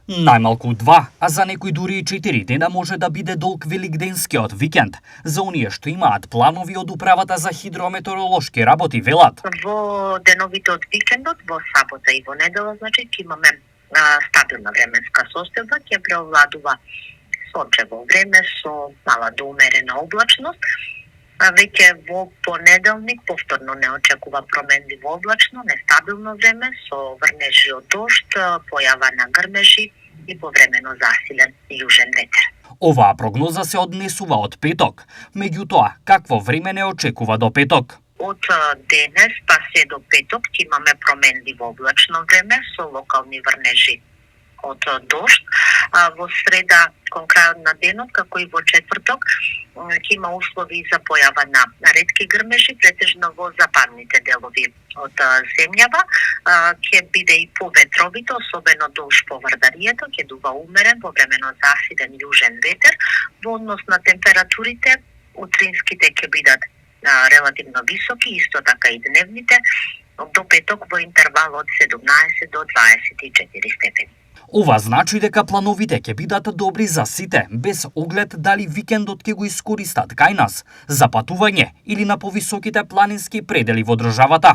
Најмалку 2, а за некои дури и 4 дена може да биде долг великденскиот викенд. За оние што имаат планови од управата за хидрометеоролошки работи велат. Во деновите од викендот, во сабота и во недела, значи ќе имаме стабилна временска состојба, ќе преовладува сончево време со мала до умерена облачност. А веќе во понеделник повторно не очекува променливо облачно, нестабилно време со врнежи од дожд, појава на грмежи и повремено засилен јужен ветер. Оваа прогноза се однесува од петок. Меѓутоа, какво време не очекува до петок? Од денес па се до петок ќе имаме променливо облачно време со локални врнежи од дожд. Во среда, кон крајот на денот, како и во четврток, ќе има услови за појава на ретки грмежи, претежно во западните делови од земјава. Ќе биде и поветровито, особено долж поврдарието, ќе дува умерен, повремено засилен јужен ветер. Во однос на температурите, утринските ќе бидат релативно високи, исто така и дневните, до петок во интервал од 17 до 24 степени. Ова значи дека плановите ќе бидат добри за сите, без оглед дали викендот ќе го искористат кај нас, за патување или на повисоките планински предели во државата.